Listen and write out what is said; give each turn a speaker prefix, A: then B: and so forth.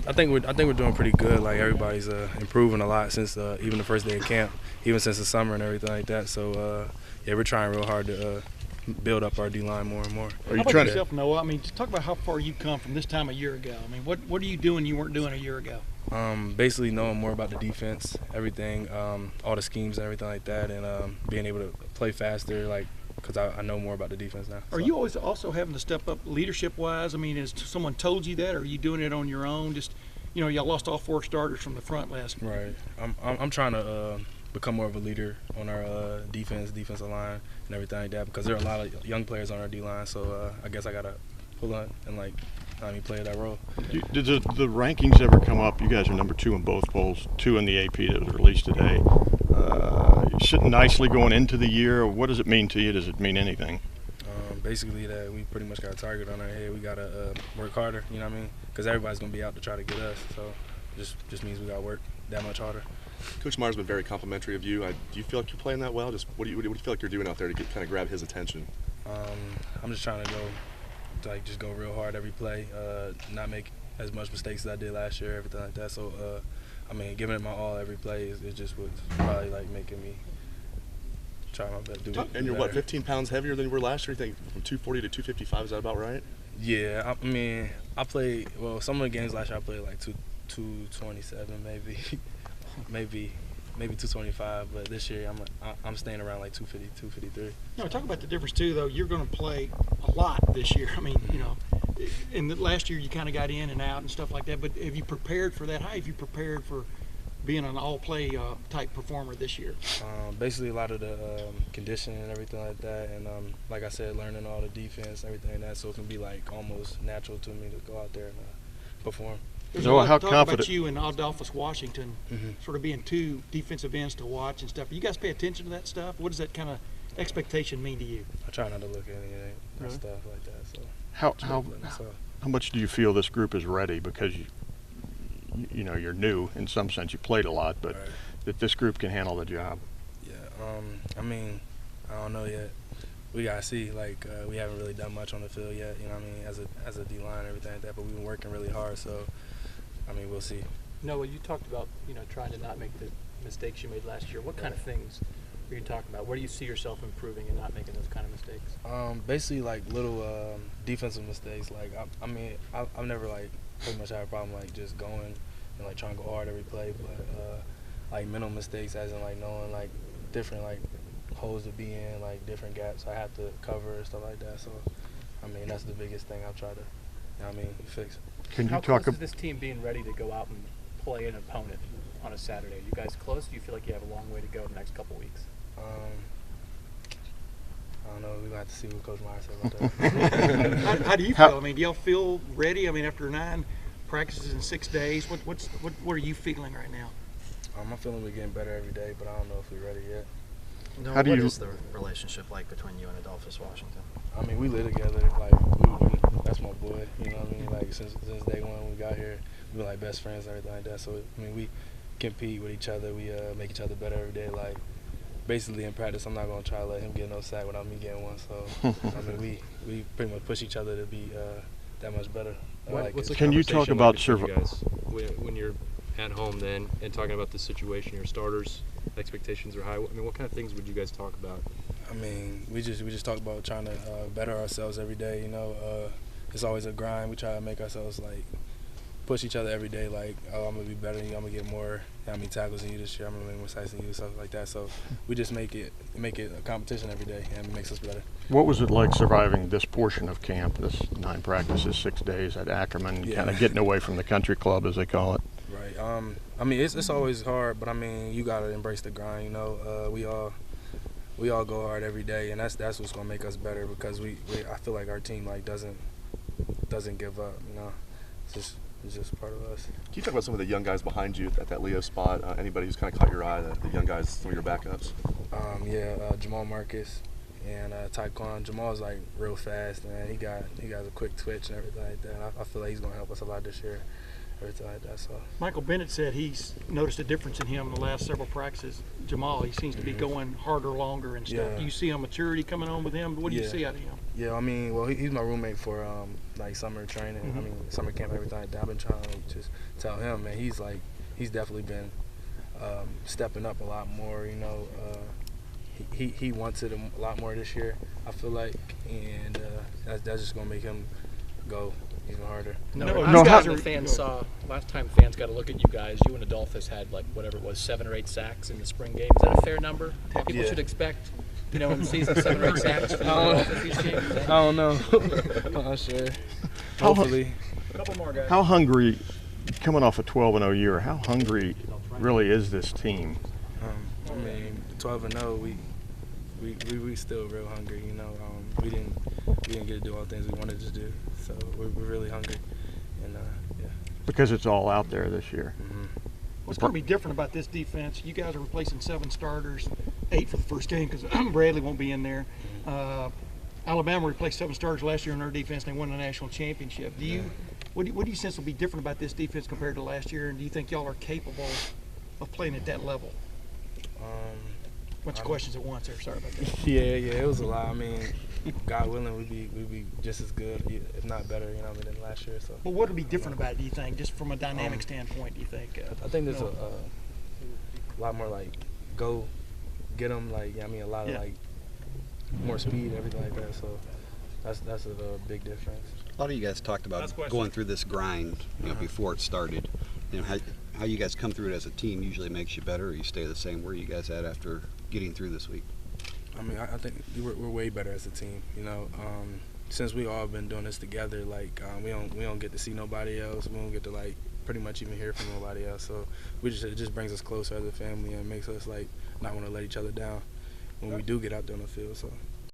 A: I think we're doing pretty good. Like everybody's improving a lot since even the first day of camp, even since the summer and everything like that. So yeah, we're trying real hard to build up our D-line more and more.
B: How about yourself, Noah? I mean, just talk about how far you've come from this time a year ago. I mean, what are you doing you weren't doing a year ago?
A: Basically knowing more about the defense, everything, all the schemes and everything like that, and being able to play faster, like, because I know more about the defense now.
B: Are you always also having to step up leadership-wise? I mean, has someone told you that, or are you doing it on your own? Just, you know, y'all lost all 4 starters from the front last week.
A: Right. I'm trying to become more of a leader on our defensive line and everything like that, because there are a lot of young players on our D-line, so I guess I got to pull on and, like, play that role.
C: Did the rankings ever come up? You guys are number 2 in both polls, 2 in the AP that was released today. Sitting nicely going into the year. What does it mean to you? Does it mean anything?
A: Basically that we pretty much got a target on our head. We got to work harder, you know what I mean? Because everybody's going to be out to try to get us. So just means we got to work that much harder.
D: Coach Meyer's been very complimentary of you. Do you feel like you're playing that well? Just what do you feel like you're doing out there to kind of grab his attention?
A: I'm just trying to just go real hard every play, not make as much mistakes as I did last year, everything like that. So, giving it my all every play is just what's probably like making me try my best.
D: And you're what, 15 pounds heavier than you were last year? You think from 240 to 255? Is that about right?
A: Yeah, I played some of the games last year I played like 227 maybe 225, but this year I'm staying around like 250, 253.
B: No, talk about the difference too, though. You're going to play a lot this year. I mean, you know, in the last year you kind of got in and out and stuff like that. But have you prepared for that? How have you prepared for being an all-play type performer this year?
A: Basically, a lot of the conditioning and everything like that, and like I said, learning all the defense, everything like that, so it can be like almost natural to me to go out there and perform.
B: There's a lot of talk about you and Adolphus Washington sort of being 2 defensive ends to watch and stuff. You guys pay attention to that stuff? What does that kind of expectation mean to you?
A: I try not to look at any of that stuff like that. So
C: How much do you feel this group is ready? Because you know you're new in some sense. You played a lot, but that this group can handle the job.
A: Yeah. I don't know yet. We gotta see. Like we haven't really done much on the field yet. You know what I mean? As a D-line and everything like that. But we've been working really hard. So we'll see.
E: Noah, you talked about trying to not make the mistakes you made last year. What kind of things were you talking about? Where do you see yourself improving and not making those kind of mistakes?
A: Basically like little defensive mistakes. Like I've never like pretty much had a problem like just going and like trying to go hard every play, but like mental mistakes as in like knowing like different like holes to be in, like different gaps I have to cover and stuff like that. So that's the biggest thing I've tried to fix.
E: How close is this team being ready to go out and play an opponent on a Saturday? Are you guys close? Do you feel like you have a long way to go the next couple weeks?
A: I don't know. We're going to have to see what Coach Meyer says about that.
B: How do you feel? Do y'all feel ready? After 9 practices in 6 days, what are you feeling right now?
A: I'm feeling we're getting better every day, but I don't know if we're ready yet.
F: No, what is the relationship like between you and Adolphus Washington?
A: We live together. Like, that's my boy. You know what I mean? Like, since day one when we got here, we were like best friends and everything like that. So, we compete with each other. We make each other better every day. Like, basically in practice, I'm not going to try to let him get no sack without me getting one. So, we pretty much push each other to be that much better.
C: Can you talk about
G: guys when you're at home then and talking about the situation, your starters, expectations are high? What kind of things would you guys talk about?
A: We just talk about trying to better ourselves every day. It's always a grind. We try to make ourselves like push each other every day. Like, I'm gonna be better than you. I'm gonna get more tackles than you this year. I'm gonna make more sacks than you, stuff like that. So we just make it a competition every day, and it makes us better.
C: What was it like surviving this portion of camp, this 9 practices, 6 days at Ackerman, kind of getting away from the country club as they call it?
A: Right. It's always hard, but you gotta embrace the grind. We all go hard every day, and that's what's gonna make us better, because I feel like our team like doesn't give up. It's just part of us.
D: Can you talk about some of the young guys behind you at that Leo spot? Anybody who's kind of caught your eye? The young guys, some of your backups.
A: Jamal Marcus and Taekwon. Jamal's like real fast, man. He got a quick twitch and everything like that. And I feel like he's gonna help us a lot this year. everything like that. So
B: Michael Bennett said he's noticed a difference in him in the last several practices. Jamal, he seems to be going harder, longer, and stuff.
A: Yeah.
B: Do you see a maturity coming on with him? What do you
A: Yeah.
B: see out of him?
A: yeah, I mean, well, he's my roommate for like summer training. I
B: Mhm.
A: mean, summer camp, everything like that. I've been trying to just tell him, man, he's definitely been stepping up a lot more. You know, he wants it a lot more this year, I feel like, and that's just gonna make him go even harder.
B: No,
E: last
B: you guys
E: time
B: are-
E: the fans
B: go
E: saw, last time fans got a look at you guys, you and Adolphus had like whatever it was, 7 or 8 sacks in the spring game. Is that a fair number? People
A: Yeah.
E: should expect, in the season, 7 or 8 sacks for you and Adolphus each game. Is
A: I
E: that-
A: don't know. I'm not sure. Hopefully.
E: Couple more guys.
C: How hungry, coming off a 12-0 year, how hungry really is this team?
A: I mean, 12-0, we still real hungry. You know, we didn't get to do all the things we wanted to do, so we're really hungry, and yeah.
C: Because it's all out there this year.
A: Mm-hmm.
B: What's going to be different about this defense? You guys are replacing 7 starters, 8 for the first game because Bradley won't be in there. Alabama replaced 7 starters last year in their defense, and they won the national championship. What do you sense will be different about this defense compared to last year, and do you think y'all are capable of playing at that level? Bunch of questions at once there. Sorry about that.
A: Yeah, it was a lot. I mean, God willing, we'd be just as good, if not better, you know, than last year. So.
B: Well, what would be different about it, do you think, just from a dynamic standpoint, do you think?
A: I think there's
B: Noah?
A: a lot more like go get them, like, I mean, a lot of like more speed, everything like that. So that's a big difference.
H: A lot of you guys talked about going through this grind, before it started. You know, how you guys come through it as a team usually makes you better, or you stay the same. Where are you guys at after getting through this week?
A: I mean, I think we're way better as a team. You know, since we all been doing this together, like we don't get to see nobody else. We don't get to like pretty much even hear from nobody else. So it just brings us closer as a family and makes us like not want to let each other down when we do get out there on the field. So.